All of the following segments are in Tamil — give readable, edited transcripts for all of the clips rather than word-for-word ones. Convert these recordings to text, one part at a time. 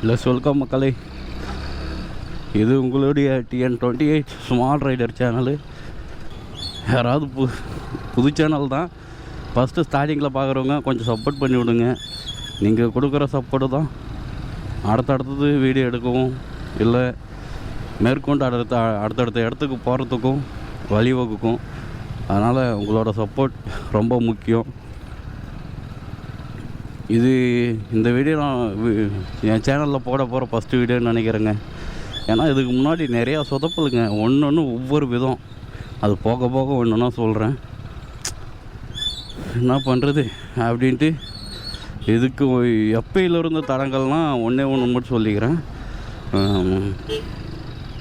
வெல்கம் மக்களே. இது உங்களுடைய TN28 ஸ்மால் ரைடர் சேனலு. யாராவது புது சேனல் தான் ஃபஸ்ட்டு ஸ்டார்டிங்கில் பார்க்குறவங்க கொஞ்சம் சப்போர்ட் பண்ணி விடுங்க. நீங்கள் கொடுக்குற சப்போர்ட்டு தான் அடுத்தடுத்தது வீடியோ எடுக்கவும் இல்லை மேற்கொண்டு அடுத்தடுத்த இடத்துக்கு போகிறதுக்கும் வழிவகுக்கும். அதனால் உங்களோட சப்போர்ட் ரொம்ப முக்கியம். இந்த வீடியோ நான் என் சேனலில் போட போகிற ஃபஸ்ட்டு வீடியோன்னு நினைக்கிறேங்க. ஏன்னா இதுக்கு முன்னாடி நிறையா சொதப்பலுங்க, ஒன்று ஒவ்வொரு விதம். அது போக போக ஒன்றுன்னா சொல்கிறேன், என்ன பண்ணுறது அப்படின்ட்டு. இதுக்கு எப்பயிலிருந்து தடங்கள்னால் ஒன்று மட்டும் சொல்லிக்கிறேன்.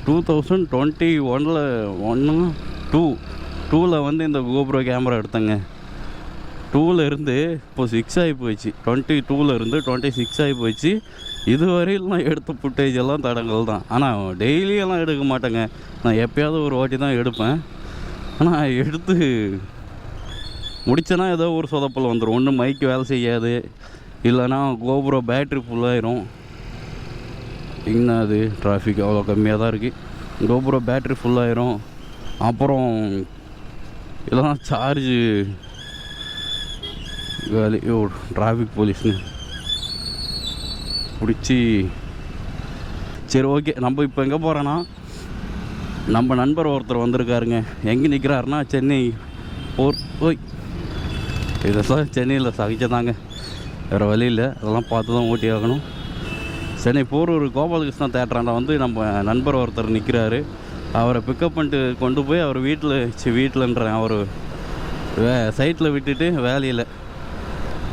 2021 வந்து இந்த கோப்ரோ கேமரா எடுத்தேங்க. 2 இருந்து இப்போ 6 ஆகி போயிடுச்சு. 22 இருந்து 26 ஆகி போயிடுச்சு. இதுவரையில் நான் எடுத்த ஃபுட்டேஜ் எல்லாம் தடங்கள் தான். ஆனால் டெய்லியெல்லாம் எடுக்க மாட்டேங்க, நான் எப்போயாவது ஒரு வாட்டி தான் எடுப்பேன். ஆனால் எடுத்து முடிச்சேன்னா ஏதோ ஒரு சொதப்பல் வந்துடும். ஒன்று மைக்கு வேலை செய்யாது, இல்லைன்னா கோபுரம் பேட்ரி ஃபுல்லாயிரும். இன்னும் அது டிராஃபிக் அவ்வளோ கம்மியாக தான் இருக்குது. கோபுரம் பேட்ரி ஃபுல்லாயிரும். அப்புறம் இல்லைனா சார்ஜு வேலை டிராஃபிக் போலீஸ்னு பிடிச்சி. சரி, ஓகே. நம்ம இப்போ எங்கே போகிறோன்னா, நம்ம நண்பர் ஒருத்தர் வந்திருக்காருங்க. எங்கே நிற்கிறாருன்னா சென்னை போய் இதெல்லாம் சென்னையில் சகிச்சதாங்க, வேறு வழி இல்லை. அதெல்லாம் பார்த்து தான் ஓட்டி ஆகணும். சென்னை போரூர் கோபாலகிருஷ்ணா தேட்டராண்ட வந்து நம்ம நண்பர் ஒருத்தர் நிற்கிறாரு. அவரை பிக்கப் பண்ணிட்டு கொண்டு போய் அவர் வீட்டில்ன்றேன், அவர் சைட்டில் விட்டுட்டு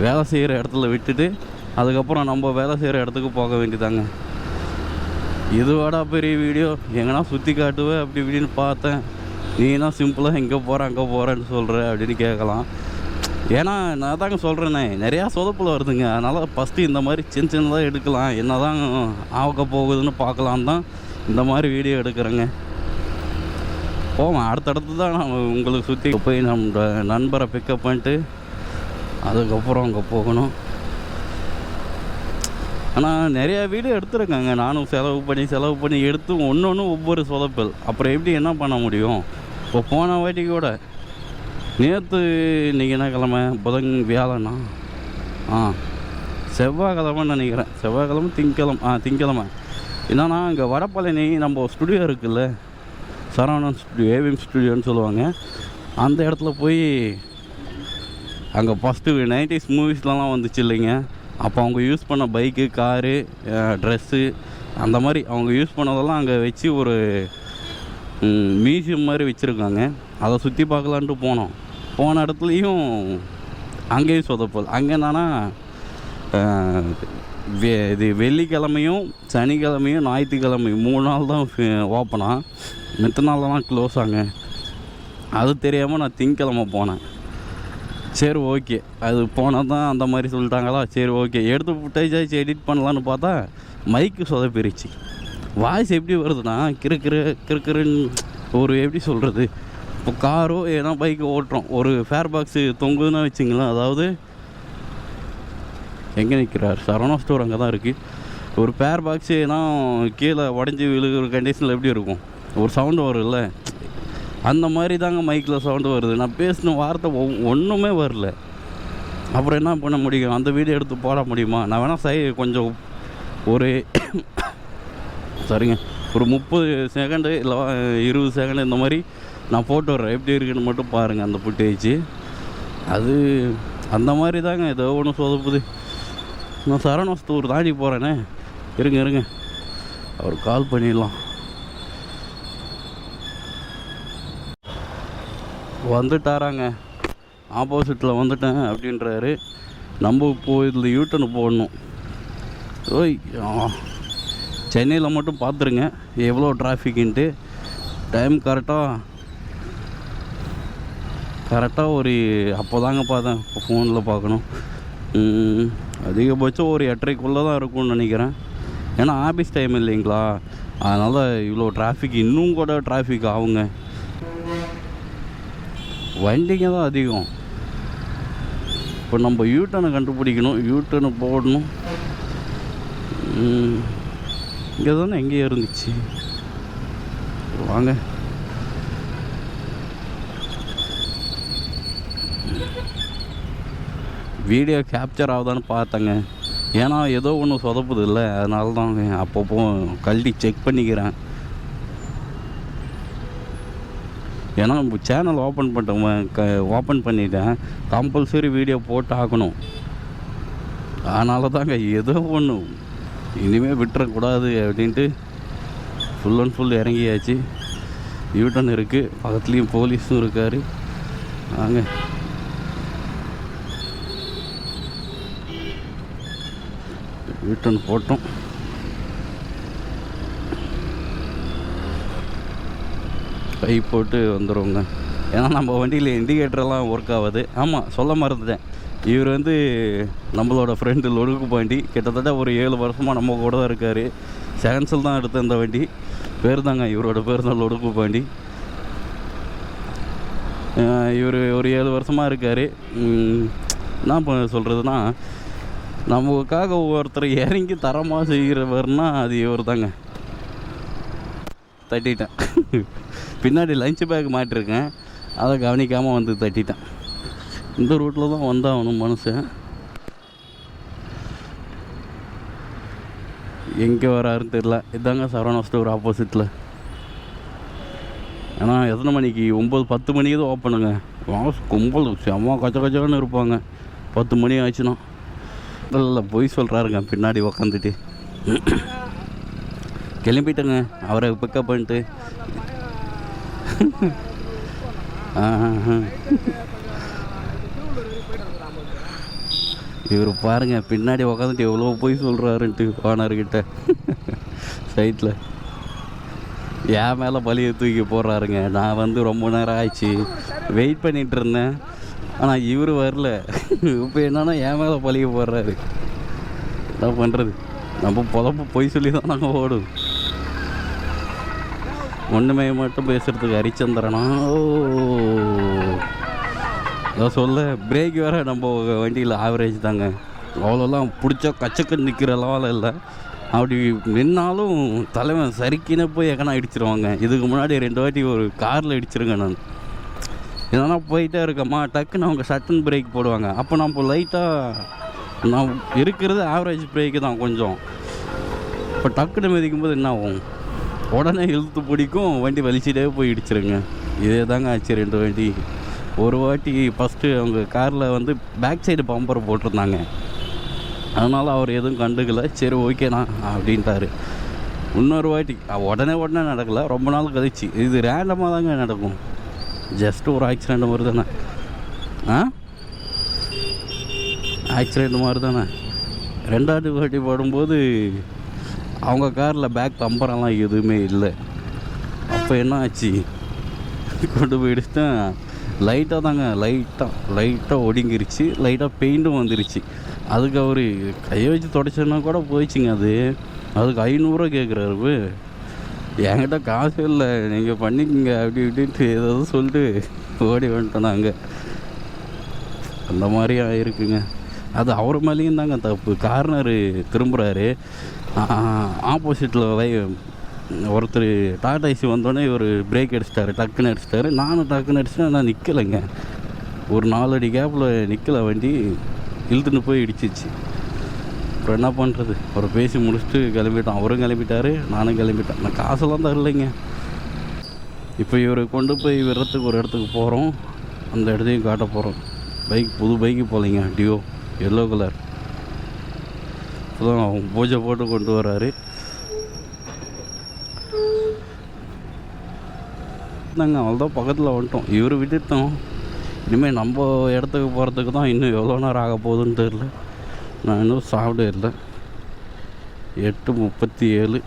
வேலை செய்கிற இடத்துல விட்டுட்டு அதுக்கப்புறம் நம்ம வேலை செய்கிற இடத்துக்கு போக வேண்டியதாங்க. இதுவாடா பெரிய வீடியோ, எங்கன்னா சுற்றி காட்டுவேன் அப்படி இப்படின்னு பார்த்தேன். நீனா சிம்பிளாக எங்கே போகிறேன் அங்கே போகிறேன்னு சொல்கிற அப்படின்னு கேட்கலாம். ஏன்னா நான் தாங்க சொல்கிறேனே, நிறையா சொதப்பில் வருதுங்க. அதனால் ஃபஸ்ட்டு இந்த மாதிரி சின்னதாக எடுக்கலாம், என்ன தான் ஆக போகுதுன்னு பார்க்கலாம் தான் இந்த மாதிரி வீடியோ எடுக்கிறேங்க. போவேன் அடுத்தடுத்து தான் நான் உங்களுக்கு சுற்றி போய் நம்ம நண்பரை பிக்கப் பண்ணிட்டு அதுக்கப்புறம் அங்கே போகணும். ஆனால் நிறையா வீடியோ எடுத்துருக்காங்க, நானும் செலவு பண்ணி எடுத்து ஒன்று ஒவ்வொரு சொதப்பல். அப்புறம் எப்படி என்ன பண்ண முடியும்? இப்போ போன வாட்டி கூட நேற்று இன்றைக்கி என்ன கிழமை, வியாழனா செவ்வாய்க்கிழமைன்னு நினைக்கிறேன். திங்கக்கிழமை என்னன்னா, இங்கே வடபழனி நம்ம ஸ்டுடியோ இருக்குல்ல, சரவணன் ஸ்டுடியோ, ஏவிஎம் ஸ்டுடியோன்னு சொல்லுவாங்க. அந்த இடத்துல போய் அங்கே ஃபஸ்ட்டு 90s மூவிஸ்லாம் வந்துச்சு இல்லைங்க. அப்போ அவங்க யூஸ் பண்ண பைக்கு, காரு, ட்ரெஸ்ஸு, அந்த மாதிரி அவங்க யூஸ் பண்ணதெல்லாம் அங்கே வச்சு ஒரு மியூசியம் மாதிரி வச்சுருக்காங்க. அதை சுற்றி பார்க்கலான்ட்டு போன இடத்துலையும் அங்கேயும் சொதப்பல். அங்கே என்னன்னா, இது வெள்ளிக்கிழமையும் சனிக்கிழமையும் ஞாயிற்றுக்கிழமையும் 3 நாள் தான் ஓப்பனாக, மித்த நாளெல்லாம் க்ளோஸ் ஆங்க. அது தெரியாமல் நான் திங்கக்கிழமை போனேன். சரி, ஓகே, அது போனால் தான் அந்த மாதிரி சொல்லிட்டாங்களா, சரி ஓகே எடுத்து ஃபுட்டேஜாச்சு எடிட் பண்ணலான்னு பார்த்தா மைக்கு சொதப்பிருச்சு. வாய்ஸ் எப்படி வருதுன்னா கிறுக்குன்னு ஒரு எப்படி சொல்கிறது, இப்போ காரோ ஏன்னா பைக்கு ஓட்டுறோம், ஒரு ஃபேர் பாக்ஸு தொங்குதுன்னா வச்சுங்களேன். அதாவது எங்கே நிற்கிறார், சரவணா ஸ்டோர் அங்கே தான் இருக்குது. ஒரு ஃபேர் பாக்ஸு ஏன்னா கீழே உடஞ்சி விழுகிற கண்டிஷனில் எப்படி இருக்கும், ஒரு சவுண்டு வரும்ல, அந்த மாதிரி தாங்க மைக்கில் சவுண்டு வருது. நான் பேசின வார்த்தை ஒன்றுமே வரல. அப்புறம் என்ன பண்ண முடியும், அந்த வீடியோ எடுத்து போட முடியுமா? நான் வேணால் கொஞ்சம் ஒரு சரிங்க ஒரு 30 செகண்டு இல்லை 20 செகண்டு இந்த மாதிரி நான் போட்டு வர்றேன், எப்படி இருக்குன்னு மட்டும் பாருங்கள் அந்த ஃபுட்டேஜ். அது அந்த மாதிரி தாங்க ஏதோ ஒன்று சொதப்புது. நான் சரவணஸ்தூர் தாண்டி போகிறேனே, இருங்க அவர் கால் பண்ணிடலாம். வந்துட்டாராங்க, ஆப்போசிட்டில் வந்துட்டேன் அப்படின்றாரு. நம்ம இப்போது இதில் யூட்டர்னு போடணும். சென்னையில் மட்டும் பார்த்துருங்க எவ்வளோ டிராஃபிக்குன்ட்டு. டைம் கரெக்டாக ஒரு அப்போ தாங்க பார்த்தேன், இப்போ ஃபோனில் பார்க்கணும். அதிகபட்சம் ஒரு 8:30 தான் இருக்கும்னு நினைக்கிறேன். ஏன்னா ஆஃபீஸ் டைம் இல்லைங்களா, அதனால் இவ்வளோ டிராஃபிக், இன்னும் கூட டிராஃபிக் ஆகுங்க. வண்டிங்க தான் அதிகம். இப்போ நம்ம யூட்டர்னை கண்டுபிடிக்கணும், யூட்டர்னு போடணும். இங்கே தானே எங்கேயோ இருந்துச்சு. வாங்க. வீடியோ கேப்சர் ஆகுதான்னு பார்த்தேங்க. ஏன்னா ஏதோ ஒன்று சொதப்புது இல்லை, அதனால தான் அப்பப்போ கழட்டி செக் பண்ணிக்கிறேன். ஏன்னா சேனல் ஓப்பன் பண்ணிட்டேன், கம்பல்சரி வீடியோ போட்டு ஆகணும். அதனால தாங்க ஏதோ ஒன்று இனிமேல் விட்டுறக்கூடாது அப்படின்ட்டு ஃபுல் அண்ட் ஃபுல் இறங்கியாச்சு. யூட்டன் இருக்குது, பக்கத்துலேயும் போலீஸும் இருக்கார். வாங்க. யூட்டன் போட்டோம். கை போட்டு வந்துடுவோங்க. ஏன்னா நம்ம வண்டியில் இண்டிகேட்டரெல்லாம் ஒர்க் ஆகுது. ஆமாம், சொல்ல மறந்துட்டேன். இவர் நம்மளோட ஃப்ரெண்டு லொடுக்கு பாண்டி. கிட்டத்தட்ட ஒரு 7 வருஷமாக நம்ம கூட தான் இருக்கார். சேன்சல் தான் எடுத்த இந்த வண்டி. பேர் தாங்க இவரோட பேர் தான் லொடுக்கு பாண்டி. இவர் ஒரு 7 வருஷமாக இருக்கார். என்ன பண்ண சொல்கிறதுனா, நமக்காக ஒவ்வொருத்தர் இறங்கி தரமாக செய்கிறவர்னா அது இவர் தாங்க. தட்டிட்டேன். பின்னாடி லஞ்ச் பேக் மாட்டிருக்கேன், அதை கவனிக்காமல் வந்து தட்டிட்டேன். இந்த ரூட்டில் தான் வந்தாகணும் மனுஷன். எங்கே வராருன்னு தெரில. இதாங்க சரவணா ஸ்டோர் ஆப்போசிட்டில். ஏன்னா எத்தனை மணிக்கு 9-10 மணிக்கு தான் ஓப்பனுங்க. கும்பல் செம்ம கச்சன்னு இருப்பாங்க 10 மணி ஆச்சுன்னா. இல்லை பொய் சொல்கிறாருங்க பின்னாடி உக்காந்துட்டு. கிளம்பிட்டேங்க அவரை பிக்கப் பண்ணிட்டு. இவர் பாருங்க பின்னாடி உக்காந்துட்டு எவ்வளோ போய் சொல்கிறாருன்ட்டு ஓனர்கிட்ட. சைட்டில் என் மேலே பழியை தூக்கி போடுறாருங்க. நான் ரொம்ப நேரம் ஆயிடுச்சு வெயிட் பண்ணிகிட்டு இருந்தேன், ஆனால் இவர் வரல. இப்போ என்னன்னா என் மேலே பழியை போடுறாரு. என்ன பண்ணுறது, நம்ம புதப்பு பொய் சொல்லி தான் நாங்கள் ஓடும். ஒன்றுமே மட்டும் பேசுகிறதுக்கு ஹரிச்சந்திரனா. நான் சொல்ல பிரேக் வேறு நம்ம வண்டியில் ஆவரேஜ் தாங்க. அவ்வளோலாம் பிடிச்சா கச்சக்க நிற்கிற லெவலில் இல்லை. அப்படி நின்னாலும் தலைவன் சரிக்கின போய் எக்கனா இடிச்சிருவாங்க. இதுக்கு முன்னாடி 2 வாட்டி ஒரு காரில் இடிச்சிருங்க நான். என்னன்னா போயிட்டே இருக்கம்மா, டக்குன்னு அவங்க சட்டன் பிரேக் போடுவாங்க. அப்போ நம்ம லைட்டாக நான் இருக்கிறது ஆவரேஜ் பிரேக்கு தான் கொஞ்சம். இப்போ டக்குன்னு மிதிக்கும் போது என்ன ஆகும், உடனே இழுத்து பிடிக்கும், வண்டி வலிச்சிட்டே போய் இடிச்சிருங்க. இதே தாங்க ஆச்சு 2 வாட்டி. ஒரு வாட்டி ஃபஸ்ட்டு அவங்க காரில் பேக் சைடு பம்பரை போட்டிருந்தாங்க, அதனால் அவர் எதுவும் கண்டுக்கல. சரி ஓகேண்ணா அப்படின்ட்டாரு. இன்னொரு வாட்டி உடனே நடக்கலை, ரொம்ப நாள் கழிச்சு. இது ரேண்டமாக தாங்க நடக்கும், ஜஸ்ட்டு ஒரு ஆக்சிடெண்ட் மாதிரி தானே. ஆக்சிடெண்ட் மாதிரி தானே. 2வது வாட்டி போடும்போது அவங்க காரில் பேக் பம்பரெல்லாம் எதுவுமே இல்லை. அப்போ என்ன ஆச்சு, கொண்டு போயிடுச்சுட்டேன். லைட்டாக தாங்க லைட்டாக ஒடுங்கிருச்சு, லைட்டாக பெயிண்ட்டும் வந்துருச்சு. அதுக்கு அவர் கையை வச்சு தொடச்சோன்னா கூட போயிடுச்சுங்க. அதுக்கு 500 கேட்குறாரு. என்கிட்ட காசு இல்லை, நீங்கள் பண்ணிக்கங்க அப்படி இப்படின்ட்டு ஏதாவது சொல்லிட்டு ஓடி வந்துட்டோம் நாங்கள். அந்த மாதிரி ஆகிருக்குங்க. அது அவர் மேலேயும் தாங்க தப்பு. கார்னரு திரும்புகிறாரு, ஆப்போசிட்டில் ஒருத்தர் டாடா ஏசி வந்தோடனே இவர் பிரேக் அடிச்சிட்டாரு, டக்குன்னு அடிச்சிட்டாரு. நானும் டக்குன்னு அடிச்சிட்டேன், நான் நிற்கலைங்க. ஒரு 4 அடி கேப்பில் நிற்கலை, வண்டி இழுத்துன்னு போய் இடிச்சிச்சு. அப்புறம் என்ன பண்ணுறது, அவர் பேசி முடிச்சுட்டு கிளம்பிட்டோம். அவரும் கிளம்பிட்டார், நானும் கிளம்பிட்டேன். நான் காசெல்லாம் தரலைங்க. இப்போ இவர் கொண்டு போய் விடுறதுக்கு ஒரு இடத்துக்கு போகிறோம், அந்த இடத்தையும் காட்ட போகிறோம். புது பைக்கு போகலைங்க, டியோ எல்லோ கலர். இப்போதான் அவங்க பூஜை போட்டு கொண்டு வர்றாரு. நாங்கள் அவ்வளோதான் பக்கத்தில் வந்துட்டோம். இவர் விட்டுட்டோம். இனிமேல் நம்ம இடத்துக்கு போகிறதுக்கு தான் இன்னும் எவ்வளோ நேரம் ஆக போகுதுன்னு தெரில. நான் இன்னும் சாப்பிட இல்லை. 8:37.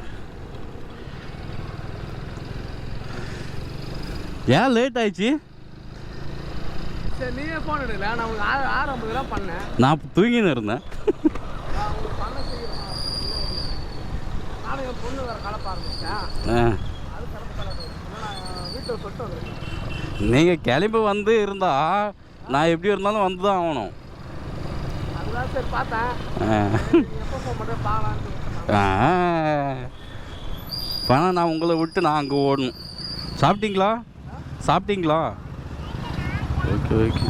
ஏன் லேட் ஆயிடுச்சு? நான் தூங்கின்னு இருந்தேன். நீங்கள் கிளம்பி இருந்தா நான் எப்படி இருந்தாலும் வந்து தான் ஆகணும். வேணா நான் உங்களை விட்டு நான் அங்கே ஓடணும். சாப்பிட்டீங்களா? சாப்பிட்டீங்களா? Okay okay.